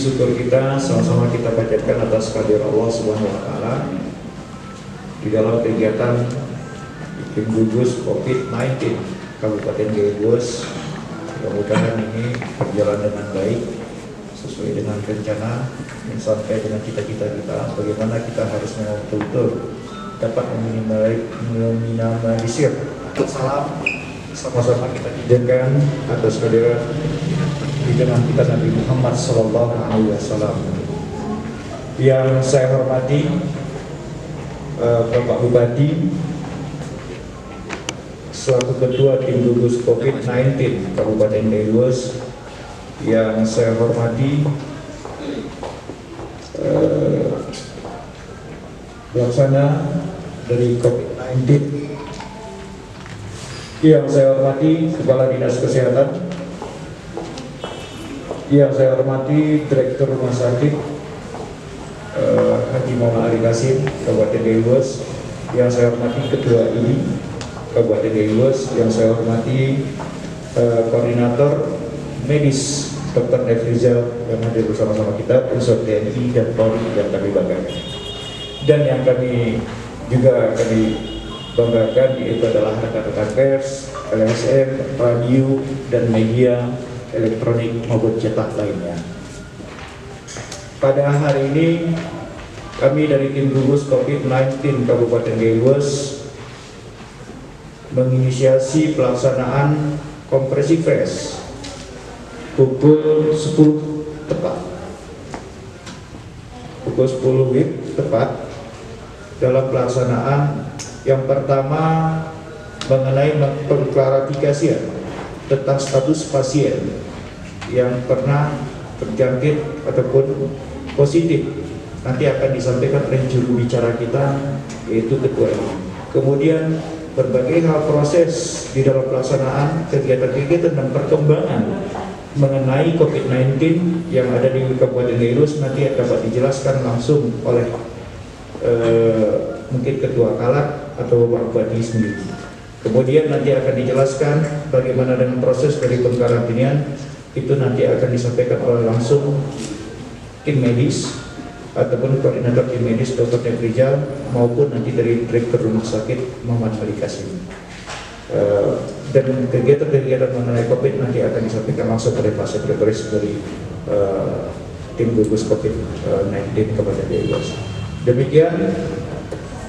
syukur kita sama-sama kita panjatkan atas kehadiran Allah Subhanahu wa taala di dalam kegiatan tim gugus COVID-19 Kabupaten Gegus. Mudah-mudahan ini berjalan dengan baik sesuai dengan rencana dan sampai dengan cita-cita kita, bagaimana kita harus betul-betul dapat meminimalisir. Salam sama-sama kita dijadikan atas kehadiran junjungan kita Nabi Muhammad SAW. Yang saya hormati Bapak Bupati selaku Ketua Tim Gugus COVID-19 Kabupaten Gegus. Yang saya hormati pelaksana dari COVID-19. Yang saya hormati Kepala Dinas Kesehatan. Yang saya hormati Direktur Rumah Sakit Haji Muhammad Ali Kasim Kabupaten Gegus. Yang saya hormati Ketua ID Kabupaten Gegus. Yang saya hormati Koordinator Medis Dr. Nefrizal yang hadir bersama-sama kita, unsur TNI dan Polri yang kami banggakan. Dan yang kami banggakan yaitu adalah rekan-rekan pers, LSM, radio, dan media elektronik maupun cetak lainnya. Pada hari ini kami dari tim gugus COVID-19 Kabupaten Gegus menginisiasi pelaksanaan kompresi fresh pukul 10 tepat. Pukul 10 WIB tepat dalam pelaksanaan yang pertama mengenai pengklarifikasian tentang status pasien yang pernah terjangkit ataupun positif. Nanti akan disampaikan oleh juru bicara kita yaitu Ketua ini. Kemudian berbagai hal proses di dalam pelaksanaan kegiatan-kegiatan dan perkembangan mengenai COVID-19 yang ada di Kabupaten Gegus nanti dapat dijelaskan langsung oleh mungkin Ketua Kalak atau Bapak Bupati sendiri. Kemudian nanti akan dijelaskan bagaimana dengan proses dari pengkarantinaan, itu nanti akan disampaikan oleh langsung tim medis ataupun koordinator tim medis Dr. Nefrizal maupun nanti dari Direktur Rumah Sakit Muhammad Ali Kasim. Dan kegiatan-kegiatan mengenai COVID nanti akan disampaikan langsung oleh Pak Sekretaris dari tim gugus COVID-19 Kabupaten Gegus. Demikian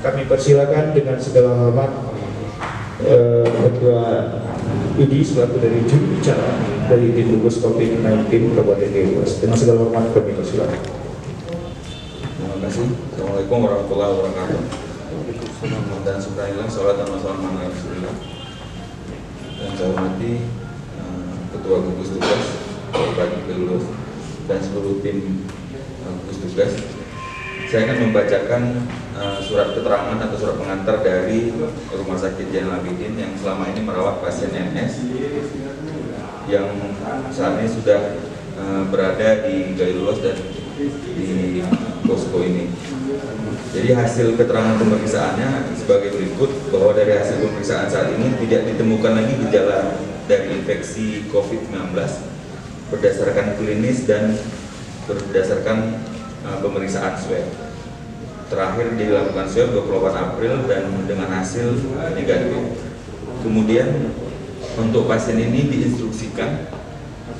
kami persilakan dengan segala hormat Ketua ID selaku dari juru bicara dari tim gugus COVID-19 Kabupaten Gegus. Dengan segala hormat kami persilakan. Terima kasih. Assalamualaikum warahmatullahi wabarakatuh. Dan subhanallah, salat dan salam ala Rasulillah. Dan saya hormati Ketua Gugus Tugas Kabupaten Gegus dan seluruh tim gugus tugas. Saya akan membacakan surat keterangan atau surat pengantar dari Rumah Sakit Zainal Abidin yang selama ini merawat pasien NS yang saat ini sudah berada di Gailulos dan di posko ini. Jadi hasil keterangan pemeriksaannya sebagai berikut, bahwa dari hasil pemeriksaan saat ini tidak ditemukan lagi gejala dari infeksi COVID-19 berdasarkan klinis dan berdasarkan pemeriksaan swab. Terakhir dilakukan swab 24 April dan dengan hasil negatif. Kemudian untuk pasien ini diinstruksikan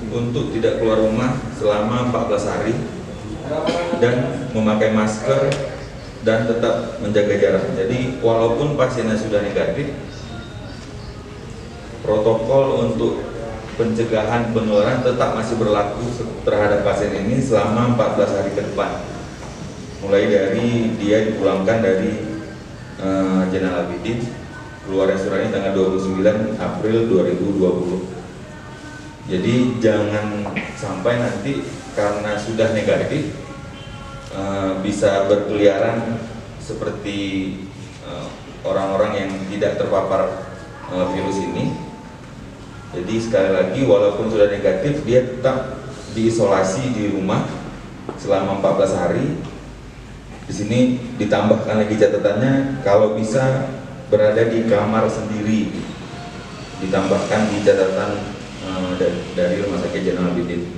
untuk tidak keluar rumah selama 14 hari dan memakai masker dan tetap menjaga jarak. Jadi walaupun pasiennya sudah negatif, protokol untuk pencegahan penularan tetap masih berlaku terhadap pasien ini selama 14 hari ke depan. Mulai dari dia dipulangkan dari Zainal Abidin, keluarnya suratnya tanggal 29 April 2020. Jadi jangan sampai nanti karena sudah negatif bisa berkeliaran seperti orang-orang yang tidak terpapar virus ini. Jadi sekali lagi, walaupun sudah negatif, dia tetap diisolasi di rumah selama 14 hari. Di sini ditambahkan lagi catatannya, kalau bisa berada di kamar sendiri. Ditambahkan di catatan dari Rumah Sakit Zainal Abidin.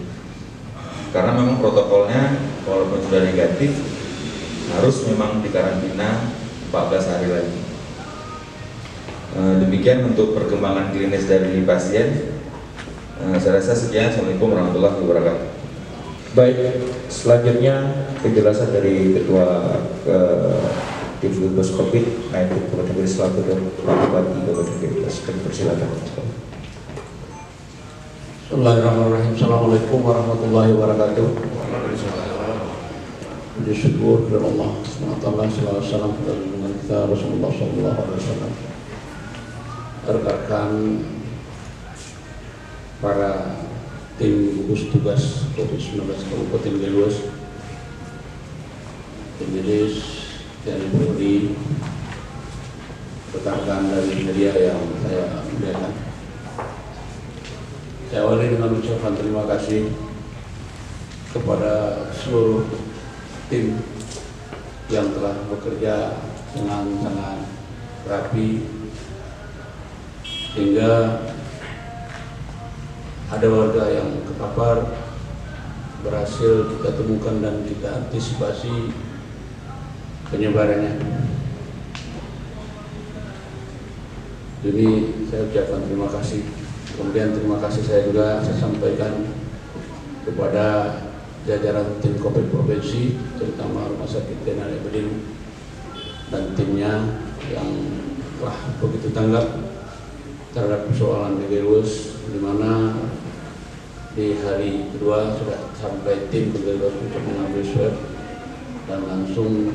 karena memang protokolnya walaupun sudah negatif harus memang dikarantina 14 hari lagi. Demikian untuk perkembangan klinis dari pasien. Saya rasa sekian. Assalamualaikum warahmatullahi wabarakatuh. Baik, selanjutnya penjelasan dari Ketua Tim Gugus COVID-19 Kabupaten Kediri Selatan dan Bupati Kabupaten Kediri. Persilakan. Bismillahirrahmanirrahim. Assalamualaikum warahmatullahi wabarakatuh. Puji syukur kepada Allah SWT, salawat salam kepada junjungan kita Rasulullah SAW. Rekan para tim gugus tugas COVID-19 Kabupaten Geluas, tim medis, TNI Polri, rekan dari media yang saya muliakan. Saya awali dengan ucapan terima kasih kepada seluruh tim yang telah bekerja dengan sangat rapi hingga ada warga yang terpapar berhasil kita temukan dan kita antisipasi penyebarannya. Jadi saya ucapkan terima kasih. Kemudian terima kasih saya juga saya sampaikan kepada jajaran tim COVID provinsi, terutama Rumah Sakit TNI Bedin dan timnya yang telah begitu tanggap terhadap persoalan di Geluas, di mana di hari kedua sudah sampai tim ke Geluas untuk mengambil swab dan langsung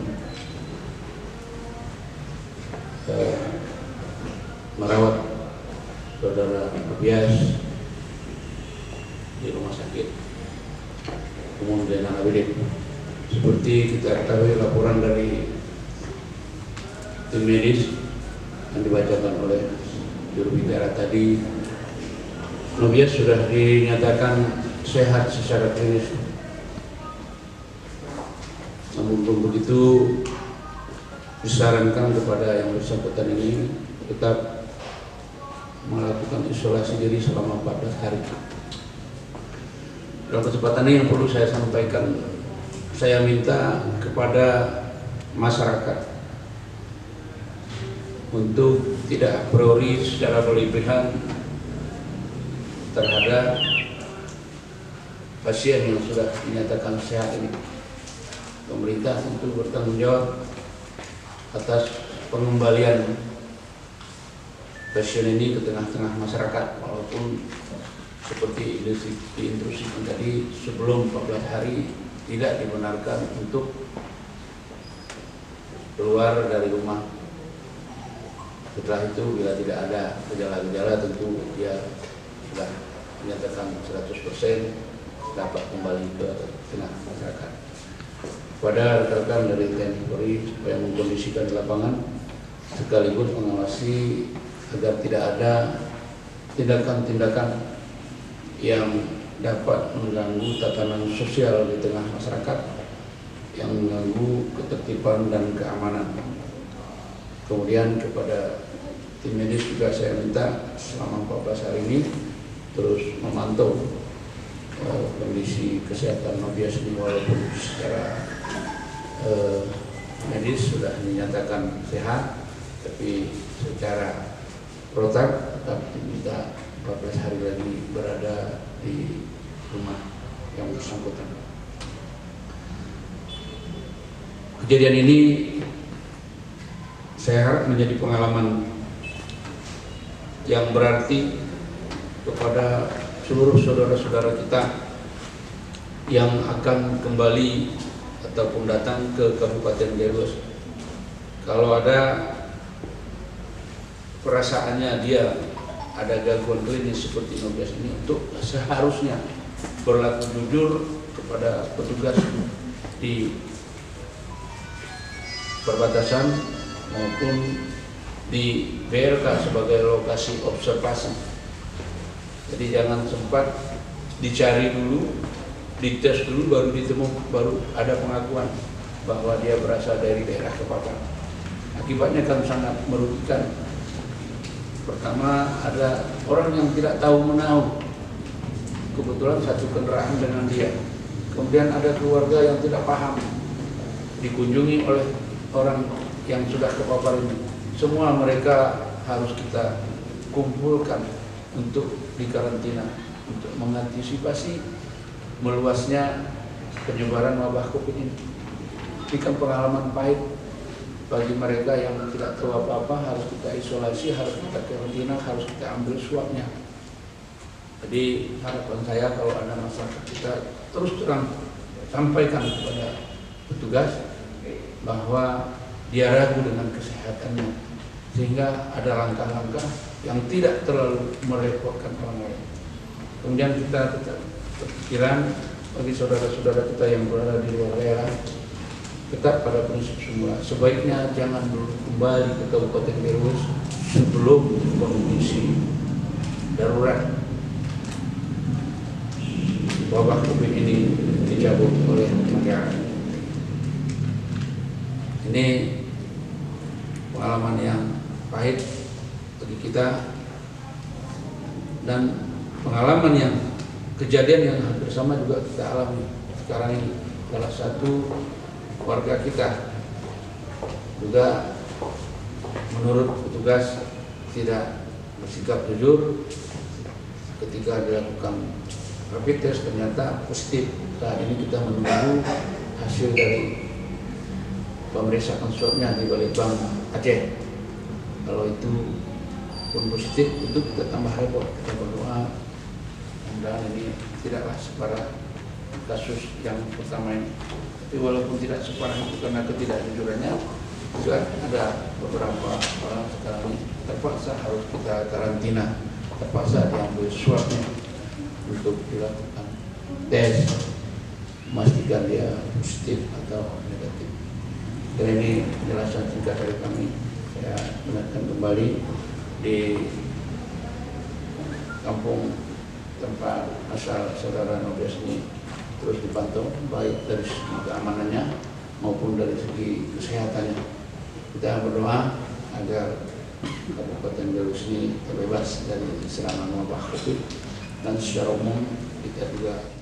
merawat saudara Abias di Rumah Sakit Umum Zainal Abidin. Seperti kita ketahui laporan dari tim medis yang dibacakan oleh juru bicara tadi, Abias sudah dinyatakan sehat secara klinis. Namun begitu disarankan kepada yang bersangkutan ini tetap melakukan isolasi diri selama 14 hari. Dalam kesempatan ini yang perlu saya sampaikan, saya minta kepada masyarakat untuk tidak a priori secara berlebihan terhadap pasien yang sudah dinyatakan sehat ini. Pemerintah tentu bertanggung jawab atas pengembalian pasien ini ke tengah-tengah masyarakat, walaupun seperti diinstruksikan tadi sebelum 14 hari tidak dibenarkan untuk keluar dari rumah. Setelah itu bila tidak ada gejala-gejala tentu dia sudah menyatakan 100% dapat kembali ke tengah masyarakat. Pada rekan-rekan dari TNI Polri supaya mengkondisikan di lapangan sekaligus mengawasi agar tidak ada tindakan-tindakan yang dapat mengganggu tatanan sosial di tengah masyarakat, yang mengganggu ketertiban dan keamanan. Kemudian kepada tim medis juga saya minta selama 14 hari ini terus memantau kondisi kesehatan Abias ini, walaupun secara medis sudah dinyatakan sehat, tapi secara protap tetap diminta 14 hari lagi berada di rumah yang bersangkutan. Kejadian ini saya harap menjadi pengalaman yang berarti kepada seluruh saudara-saudara kita yang akan kembali ataupun datang ke Kabupaten Geluas. Kalau ada perasaannya dia ada gangguan klinis seperti Abias ini, untuk seharusnya berlaku jujur kepada petugas di perbatasan maupun di BLK sebagai lokasi observasi. Jadi jangan sempat dicari dulu, dites dulu, baru ditemukan, baru ada pengakuan bahwa dia berasal dari daerah terpapar. Akibatnya kan sangat merugikan. Pertama, ada orang yang tidak tahu menahu, kebetulan satu kendaraan dengan dia, Kemudian ada keluarga yang tidak paham, dikunjungi oleh orang yang sudah terpapar ini. Semua mereka harus kita kumpulkan untuk dikarantina, untuk mengantisipasi meluasnya penyebaran wabah COVID ini. Ini kan pengalaman pahit bagi mereka yang tidak tahu apa-apa, harus kita isolasi, harus kita karantina, harus kita ambil swabnya. Jadi harapan saya kalau ada masyarakat kita terus terang sampaikan kepada petugas bahwa dia ragu dengan kesehatannya, sehingga ada langkah-langkah yang tidak terlalu merepotkan orang lain. Kemudian kita tetap berpikiran bagi saudara-saudara kita yang berada di luar daerah, tetap pada prinsip semula. Sebaiknya jangan dulu kembali ke Kabupaten Berus sebelum kondisi darurat wabah COVID ini dicabut oleh negara. Ini pengalaman yang pahit bagi kita dan pengalaman yang kejadian yang hampir sama juga kita alami sekarang ini. Salah satu warga kita juga menurut petugas tidak bersikap jujur ketika dilakukan rapid test, ternyata positif. Saat ini kita menunggu hasil dari pemeriksaan swabnya di Balitbang Aceh. Kalau itu pun positif, itu kita tambah repot. Kita berdoa mudah-mudahan ini tidaklah separah kasus yang pertama ini. Tapi walaupun tidak separah itu karena ketidakjujurannya, juga ada beberapa orang sekarang ini terpaksa harus kita karantina, terpaksa diambil swabnya untuk dilakukan tes, memastikan dia positif atau negatif. Dan ini penjelasan singkat dari kami. Saya ingatkan kembali di kampung tempat asal saudara Nobias ini terus dipantau baik dari segi keamanannya maupun dari segi kesehatannya. Kita berdoa agar Kabupaten Berus ini terbebas dari serangan wabah COVID, dan secara umum kita juga